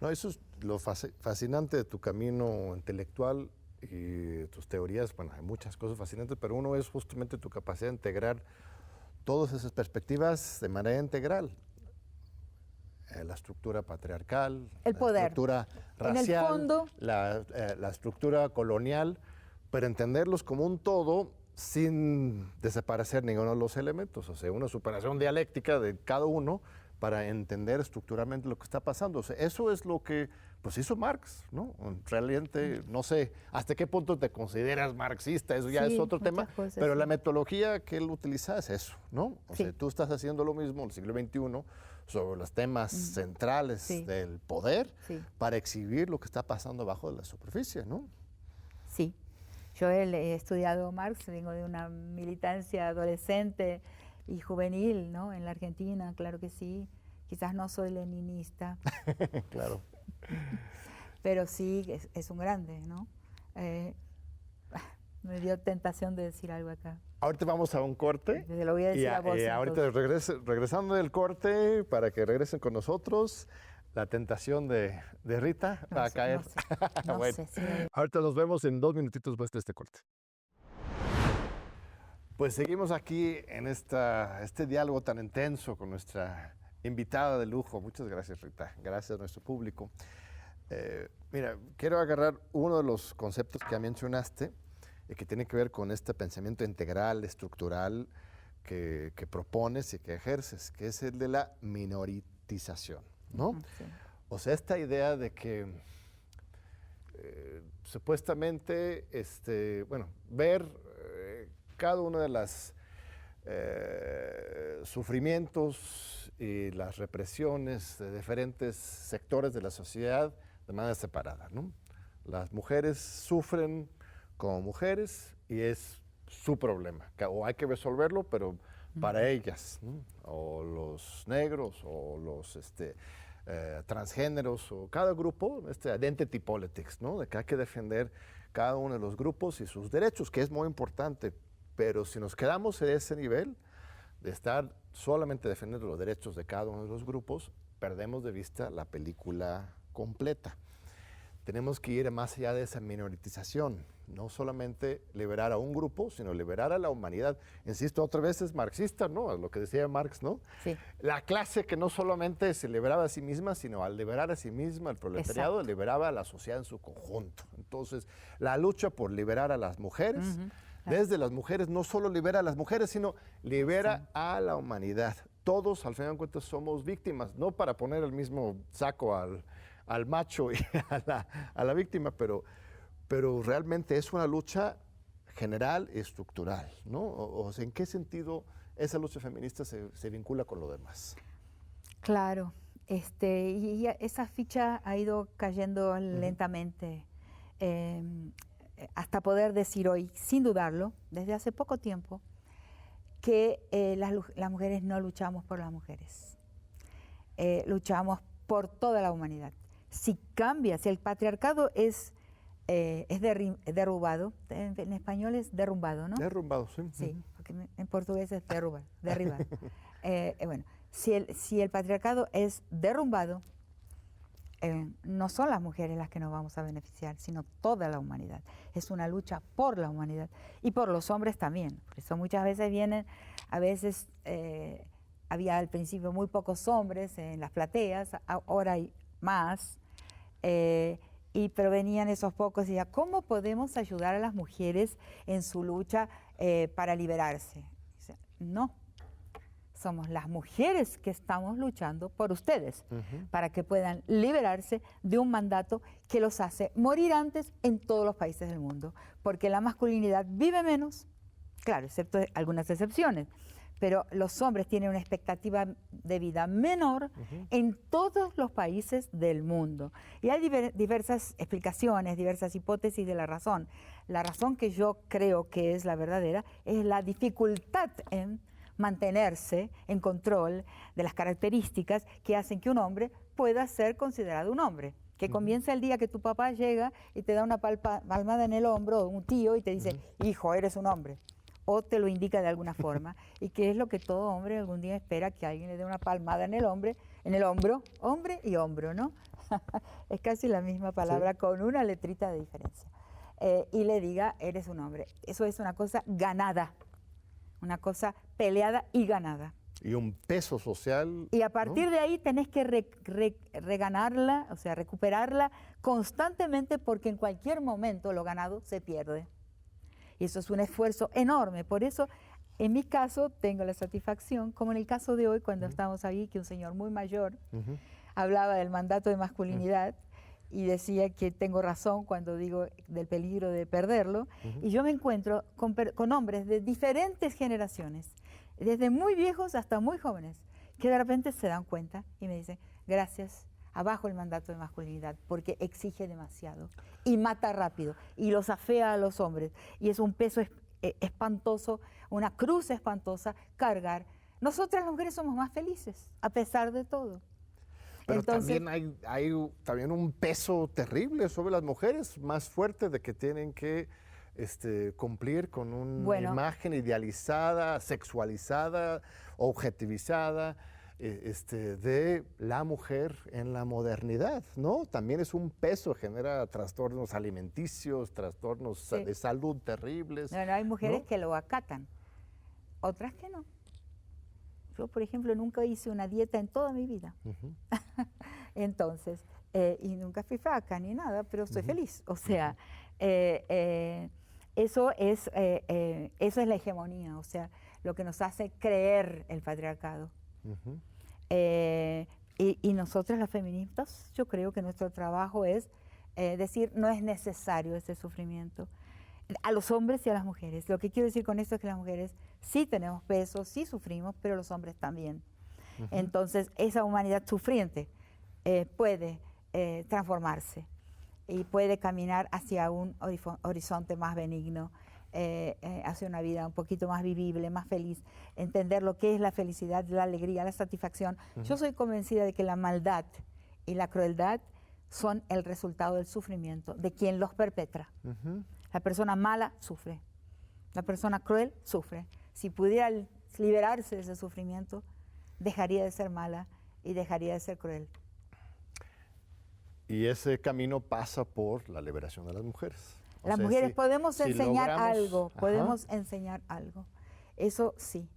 No, eso es lo fascinante de tu camino intelectual y tus teorías. Bueno, hay muchas cosas fascinantes, pero uno es justamente tu capacidad de integrar todas esas perspectivas de manera integral. La estructura patriarcal, el poder, la estructura racial, en el fondo, la estructura colonial, pero entenderlos como un todo sin desaparecer ninguno de los elementos. O sea, una superación dialéctica de cada uno para entender estructuralmente lo que está pasando. O sea, eso es lo que pues hizo Marx, ¿no? Realmente, no sé hasta qué punto te consideras marxista, eso ya es otro tema, cosas, pero la metodología que él utiliza es eso, ¿no? O sea, tú estás haciendo lo mismo en el siglo XXI sobre los temas centrales del poder para exhibir lo que está pasando abajo de la superficie, ¿no? Sí. Yo he estudiado Marx, vengo de una militancia adolescente y juvenil, ¿no? En la Argentina, claro que sí. Quizás no soy leninista. Claro. Pero sí, es un grande, ¿no? Me dio tentación de decir algo acá. Ahorita vamos a un corte. Te lo voy a decir a vos. Ahorita regresando del corte, para que regresen con nosotros, la tentación de Rita va a caer. No sé, sí. Ahorita nos vemos en 2 minutitos después de este corte. Pues seguimos aquí en este diálogo tan intenso con nuestra invitada de lujo. Muchas gracias, Rita. Gracias a nuestro público. Mira, quiero agarrar uno de los conceptos que ya mencionaste, que tiene que ver con este pensamiento integral, estructural, que propones y que ejerces, que es el de la minoritización, ¿no? Sí. O sea, esta idea de que supuestamente, ver cada una de las sufrimientos y las represiones de diferentes sectores de la sociedad de manera separada, ¿no? Las mujeres sufren como mujeres y es su problema, o hay que resolverlo, pero para ellas, ¿no? O los negros, o los transgéneros, o cada grupo, identity politics, ¿no? De que hay que defender cada uno de los grupos y sus derechos, que es muy importante. Pero si nos quedamos en ese nivel de estar solamente defendiendo los derechos de cada uno de los grupos, perdemos de vista la película completa. tenemos que ir más allá de esa minoritización, no solamente liberar a un grupo, sino liberar a la humanidad. Insisto, otra vez es marxista, ¿no? Lo que decía Marx, ¿no? Sí. La clase que no solamente se liberaba a sí misma, sino al liberar a sí misma, el proletariado, Exacto. liberaba a la sociedad en su conjunto. Entonces, la lucha por liberar a las mujeres, desde las mujeres, no solo libera a las mujeres, sino libera a la humanidad. Todos, al final de cuentas, somos víctimas, no para poner el mismo saco al macho y a la víctima, pero realmente es una lucha general y estructural, ¿no? O sea, ¿en qué sentido esa lucha feminista se vincula con lo demás? Claro, y esa ficha ha ido cayendo lentamente, hasta poder decir hoy, sin dudarlo, desde hace poco tiempo, que las mujeres no luchamos por las mujeres, luchamos por toda la humanidad. Si cambia, si el patriarcado es derrubado, en español es derrumbado, ¿no? Derrumbado, sí. Sí, porque en portugués es derribar. Bueno, si el patriarcado es derrumbado, no son las mujeres las que nos vamos a beneficiar, sino toda la humanidad. Es una lucha por la humanidad y por los hombres también. Por eso muchas veces vienen, había al principio muy pocos hombres en las plateas, ahora hay más. Pero venían esos pocos y decían, ¿cómo podemos ayudar a las mujeres en su lucha para liberarse? Dice, no, somos las mujeres que estamos luchando por ustedes, para que puedan liberarse de un mandato que los hace morir antes en todos los países del mundo, porque la masculinidad vive menos, claro, excepto algunas excepciones, pero los hombres tienen una expectativa de vida menor en todos los países del mundo. Y hay diversas explicaciones, diversas hipótesis de la razón. La razón que yo creo que es la verdadera es la dificultad en mantenerse en control de las características que hacen que un hombre pueda ser considerado un hombre. Que comienza el día que tu papá llega y te da una palmada en el hombro, o un tío, y te dice, hijo, eres un hombre. O te lo indica de alguna forma, y que es lo que todo hombre algún día espera, que alguien le dé una palmada en el hombro, hombre y hombro, ¿no? Es casi la misma palabra, sí, con una letrita de diferencia. Y le diga, eres un hombre. Eso es una cosa ganada, una cosa peleada y ganada. Y un peso social. Y a partir, ¿no?, de ahí tenés que reganarla, o sea, recuperarla constantemente, porque en cualquier momento lo ganado se pierde. Y eso es un esfuerzo enorme. Por eso, en mi caso, tengo la satisfacción, como en el caso de hoy, cuando estamos ahí, que un señor muy mayor hablaba del mandato de masculinidad y decía que tengo razón cuando digo del peligro de perderlo. Y yo me encuentro con hombres de diferentes generaciones, desde muy viejos hasta muy jóvenes, que de repente se dan cuenta y me dicen, gracias, abajo el mandato de masculinidad, porque exige demasiado y mata rápido y los afea a los hombres, y es un peso espantoso, una cruz espantosa cargar. Nosotras las mujeres somos más felices, a pesar de todo. Pero entonces, también hay también un peso terrible sobre las mujeres, más fuerte, de que tienen que cumplir con una imagen idealizada, sexualizada, objetivizada, de la mujer en la modernidad, ¿no? También es un peso, genera trastornos alimenticios, trastornos de salud terribles. No, hay mujeres, ¿no?, que lo acatan, otras que no. Yo, por ejemplo, nunca hice una dieta en toda mi vida. Entonces, y nunca fui flaca ni nada, pero estoy feliz. O sea, eso es la hegemonía, o sea, lo que nos hace creer el patriarcado. Y nosotras las feministas, yo creo que nuestro trabajo es decir, no es necesario ese sufrimiento a los hombres y a las mujeres. Lo que quiero decir con esto es que las mujeres sí tenemos peso, sí sufrimos, pero los hombres también. Entonces, esa humanidad sufriente puede transformarse y puede caminar hacia un horizonte más benigno, hacia una vida un poquito más vivible, más feliz, entender lo que es la felicidad, la alegría, la satisfacción. Yo soy convencida de que la maldad y la crueldad son el resultado del sufrimiento de quien los perpetra. La persona mala sufre, la persona cruel sufre. Si pudiera liberarse de ese sufrimiento, dejaría de ser mala y dejaría de ser cruel. Y ese camino pasa por la liberación de las mujeres. Las mujeres podemos enseñar algo, podemos enseñar algo. Eso sí.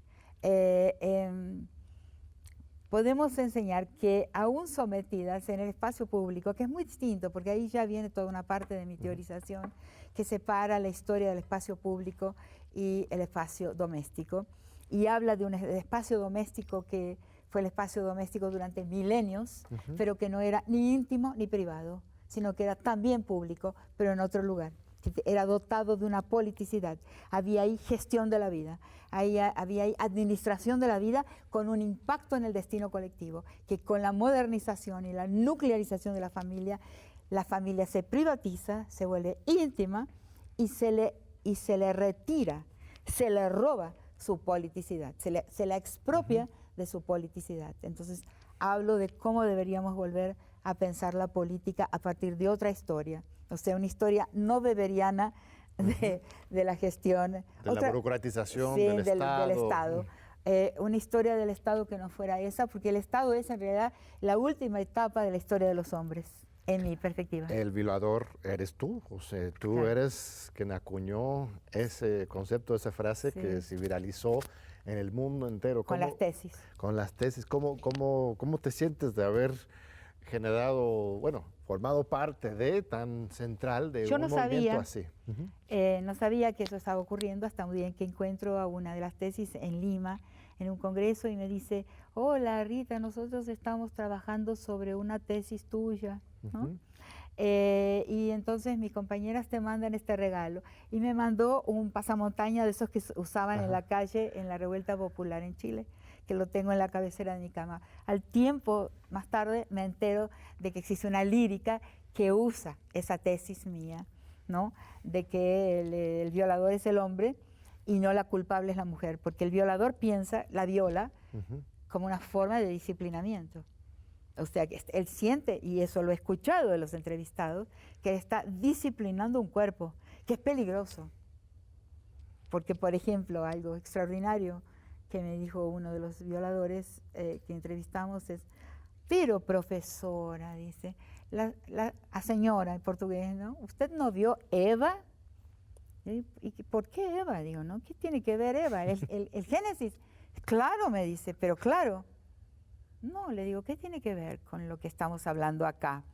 Podemos enseñar que aún sometidas en el espacio público, que es muy distinto, porque ahí ya viene toda una parte de mi teorización que separa la historia del espacio público y el espacio doméstico, y habla de un espacio doméstico que fue el espacio doméstico durante milenios, pero que no era ni íntimo ni privado, sino que era también público, pero en otro lugar. Era dotado de una politicidad, había ahí gestión de la vida, había ahí administración de la vida con un impacto en el destino colectivo, que con la modernización y la nuclearización de la familia se privatiza, se vuelve íntima y se le retira, se le roba su politicidad, se la expropia de su politicidad. Entonces hablo de cómo deberíamos volver a pensar la política a partir de otra historia. O sea, una historia no weberiana de la gestión. De la burocratización del Estado. Una historia del Estado que no fuera esa, porque el Estado es en realidad la última etapa de la historia de los hombres, en mi perspectiva. El violador eres tú, o sea, tú eres quien acuñó ese concepto, esa frase que se viralizó en el mundo entero. Con las tesis. Con las tesis. ¿Cómo te sientes de haber generado, formado parte de tan central de un movimiento así? No sabía que eso estaba ocurriendo hasta un día en que encuentro a una de las tesis en Lima, en un congreso, y me dice, hola Rita, nosotros estamos trabajando sobre una tesis tuya, ¿no? Y entonces mis compañeras te mandan este regalo. Y me mandó un pasamontaña de esos que usaban en la calle en la Revuelta Popular en Chile, que lo tengo en la cabecera de mi cama. Al tiempo, más tarde, me entero de que existe una lírica que usa esa tesis mía, ¿no? De que el violador es el hombre y no la culpable es la mujer, porque el violador la viola como una forma de disciplinamiento. O sea, que él siente, y eso lo he escuchado de los entrevistados, que está disciplinando un cuerpo, que es peligroso. Porque, por ejemplo, algo extraordinario que me dijo uno de los violadores que entrevistamos es, pero profesora, dice, la señora en portugués, ¿no? ¿Usted no vio Eva? ¿Y por qué Eva? Digo, ¿no? ¿Qué tiene que ver Eva? El Génesis. Claro, me dice, pero claro. No, le digo, ¿qué tiene que ver con lo que estamos hablando acá?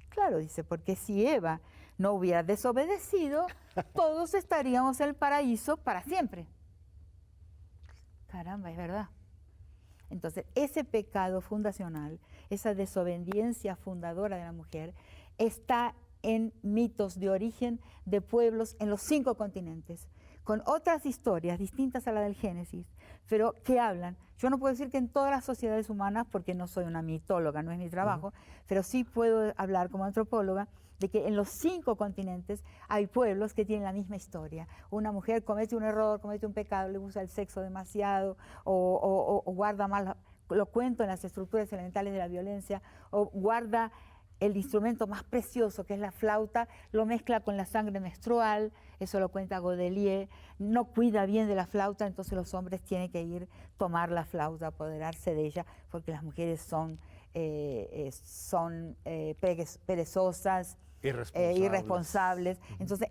Claro, dice, porque si Eva no hubiera desobedecido, todos estaríamos en el paraíso para siempre. Caramba, es verdad. Entonces, ese pecado fundacional, esa desobediencia fundadora de la mujer, está en mitos de origen de pueblos en los 5 continentes, con otras historias distintas a la del Génesis, pero que hablan. Yo no puedo decir que en todas las sociedades humanas, porque no soy una mitóloga, no es mi trabajo, pero sí puedo hablar como antropóloga de que en los 5 continentes hay pueblos que tienen la misma historia. Una mujer comete un error, comete un pecado, le usa el sexo demasiado o guarda mal, lo cuento en las estructuras elementales de la violencia, o guarda el instrumento más precioso, que es la flauta, lo mezcla con la sangre menstrual, eso lo cuenta Godelier, no cuida bien de la flauta, entonces los hombres tienen que ir, tomar la flauta, apoderarse de ella, porque las mujeres son perezosas, irresponsables. Entonces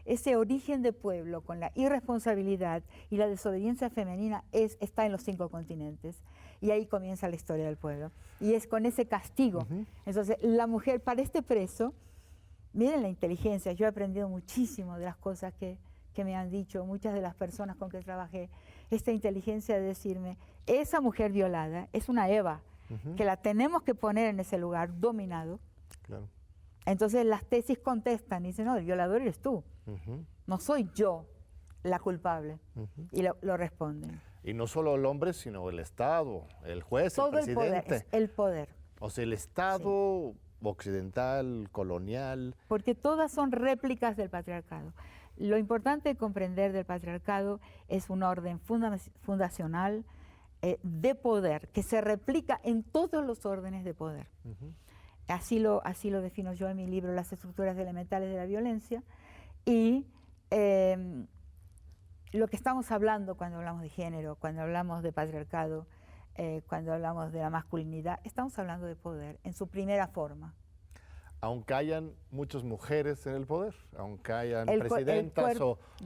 ese origen de pueblo con la irresponsabilidad y la desobediencia femenina está en los 5 continentes, y ahí comienza la historia del pueblo, y es con ese castigo. Entonces la mujer, para este preso, miren la inteligencia, yo he aprendido muchísimo de las cosas que me han dicho muchas de las personas con que trabajé, esta inteligencia de decirme, esa mujer violada es una Eva, que la tenemos que poner en ese lugar dominado. Claro. Entonces las tesis contestan y dicen, no, el violador eres tú, no soy yo la culpable, y lo responden. Y no solo el hombre, sino el Estado, el juez, todo el presidente. El poder, es el poder. O sea, el Estado occidental, colonial. Porque todas son réplicas del patriarcado. Lo importante de comprender del patriarcado es un orden fundacional de poder que se replica en todos los órdenes de poder. Así lo defino yo en mi libro, Las estructuras elementales de la violencia. Y lo que estamos hablando cuando hablamos de género, cuando hablamos de patriarcado, cuando hablamos de la masculinidad, estamos hablando de poder en su primera forma. aunque hayan muchas mujeres en el poder, aunque hayan El presidentas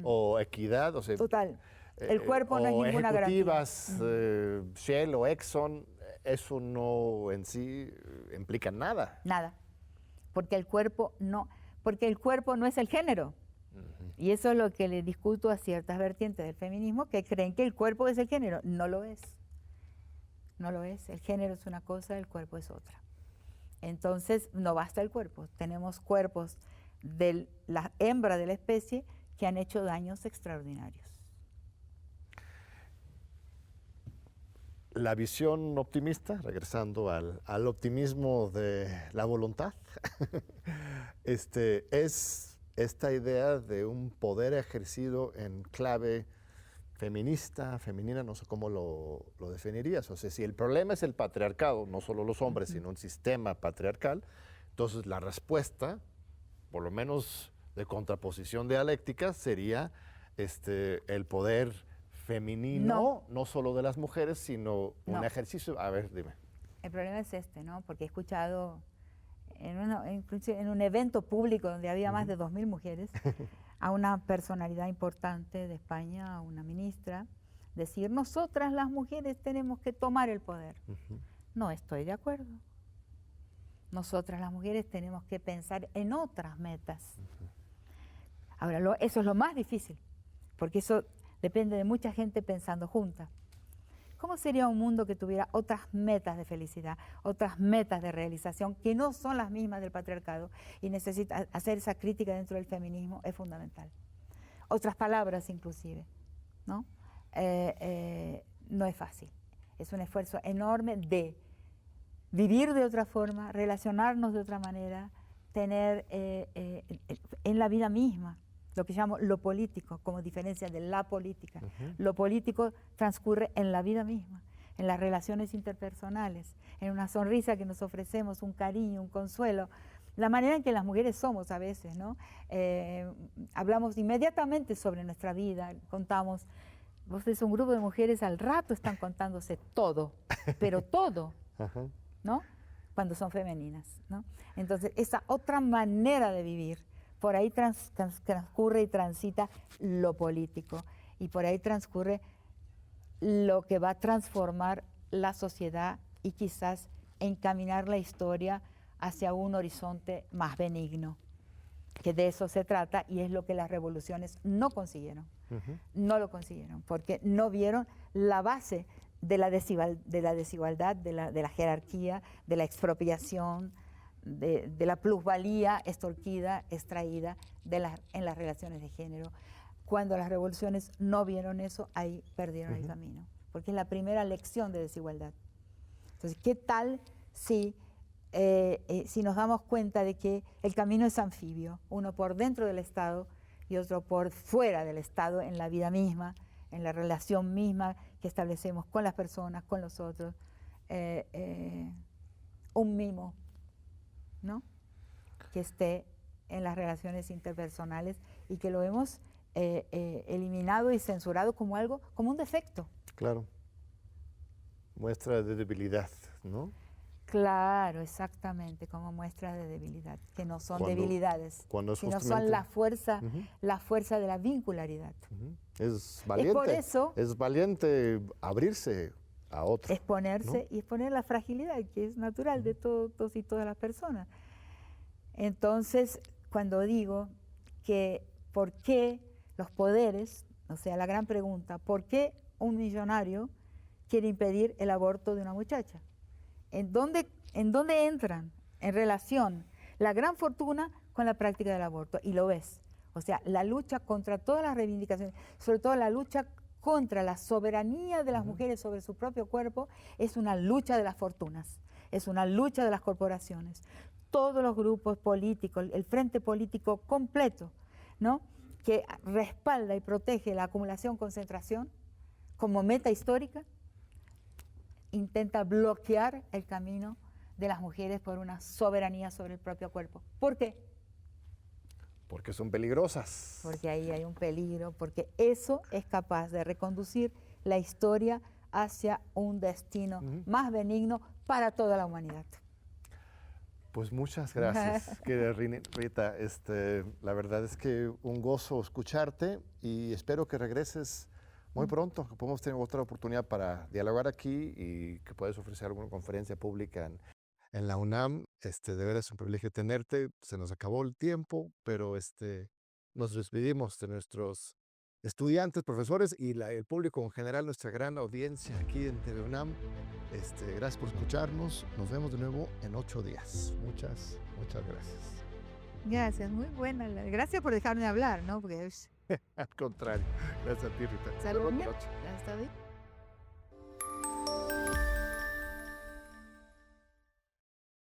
o equidad, o sea, Total. El cuerpo no es ninguna ejecutivas, Shell o Exxon, eso no en sí implica nada. Nada. Porque el cuerpo no es el género. Y eso es lo que le discuto a ciertas vertientes del feminismo que creen que el cuerpo es el género. No lo es. No lo es. El género es una cosa, el cuerpo es otra. Entonces, no basta el cuerpo. Tenemos cuerpos de la hembra de la especie que han hecho daños extraordinarios. La visión optimista, regresando al optimismo de la voluntad, es esta idea de un poder ejercido en clave feminista, femenina, no sé cómo lo definirías. O sea, si el problema es el patriarcado, no solo los hombres, sino un sistema patriarcal, entonces la respuesta, por lo menos de contraposición dialéctica, sería el poder femenino, no solo de las mujeres, sino un ejercicio. A ver, dime. El problema es ¿no? Porque he escuchado incluso en un evento público donde había más de 2.000 mujeres, a una personalidad importante de España, a una ministra, decir, nosotras las mujeres tenemos que tomar el poder. No estoy de acuerdo. Nosotras las mujeres tenemos que pensar en otras metas. Ahora, eso es lo más difícil, porque eso depende de mucha gente pensando juntas. ¿Cómo sería un mundo que tuviera otras metas de felicidad, otras metas de realización que no son las mismas del patriarcado? Y necesita hacer esa crítica dentro del feminismo es fundamental. Otras palabras inclusive, ¿no? No es fácil. Es un esfuerzo enorme de vivir de otra forma, relacionarnos de otra manera, tener en la vida misma lo que llamo lo político, como diferencia de la política. Lo político transcurre en la vida misma, en las relaciones interpersonales, en una sonrisa que nos ofrecemos, un cariño, un consuelo, la manera en que las mujeres somos a veces, ¿no? Hablamos inmediatamente sobre nuestra vida, contamos, vos ves un grupo de mujeres al rato están contándose todo, pero todo, ¿no? Cuando son femeninas, ¿no? Entonces, esa otra manera de vivir, por ahí transcurre y transita lo político y por ahí transcurre lo que va a transformar la sociedad y quizás encaminar la historia hacia un horizonte más benigno, que de eso se trata y es lo que las revoluciones no consiguieron. No lo consiguieron porque no vieron la base de la desigualdad, de la jerarquía, de la expropiación, de la plusvalía extorquida, extraída en las relaciones de género. Cuando las revoluciones no vieron eso, ahí perdieron el camino, porque es la primera lección de desigualdad. Entonces, ¿qué tal si nos damos cuenta de que el camino es anfibio, uno por dentro del Estado y otro por fuera del Estado, en la vida misma, en la relación misma que establecemos con las personas, con los otros, un mimo, ¿no? Que esté en las relaciones interpersonales y que lo hemos eliminado y censurado como algo, como un defecto. Claro. Muestra de debilidad, ¿no? Claro, exactamente, como muestra de debilidad, que no son debilidades, sino son la fuerza de la vincularidad. Es valiente, es por eso, es valiente abrirse a otro. Exponerse, ¿no? Y exponer la fragilidad que es natural de todos y todas las personas. Entonces, cuando digo que por qué los poderes, o sea, la gran pregunta, ¿por qué un millonario quiere impedir el aborto de una muchacha? ¿En dónde entran en relación la gran fortuna con la práctica del aborto? Y lo ves. O sea, la lucha contra todas las reivindicaciones, sobre todo la lucha contra la soberanía de las mujeres sobre su propio cuerpo, es una lucha de las fortunas, es una lucha de las corporaciones. Todos los grupos políticos, el frente político completo, ¿no?, que respalda y protege la acumulación-concentración como meta histórica, intenta bloquear el camino de las mujeres por una soberanía sobre el propio cuerpo. ¿Por qué? Porque son peligrosas. Porque ahí hay un peligro, porque eso es capaz de reconducir la historia hacia un destino más benigno para toda la humanidad. Pues muchas gracias, querida Rita. La verdad es que un gozo escucharte y espero que regreses muy pronto, que podamos tener otra oportunidad para dialogar aquí y que puedas ofrecer alguna conferencia pública en la UNAM. De veras es un privilegio tenerte. Se nos acabó el tiempo, pero nos despedimos de nuestros estudiantes, profesores y el público en general, nuestra gran audiencia aquí en TV UNAM. Gracias por escucharnos. Nos vemos de nuevo en 8 días. Muchas gracias. Gracias, muy buena. Gracias por dejarme hablar, ¿no? Porque Al contrario. Gracias a ti, Rita. Salud. Buenas noches. Hasta luego.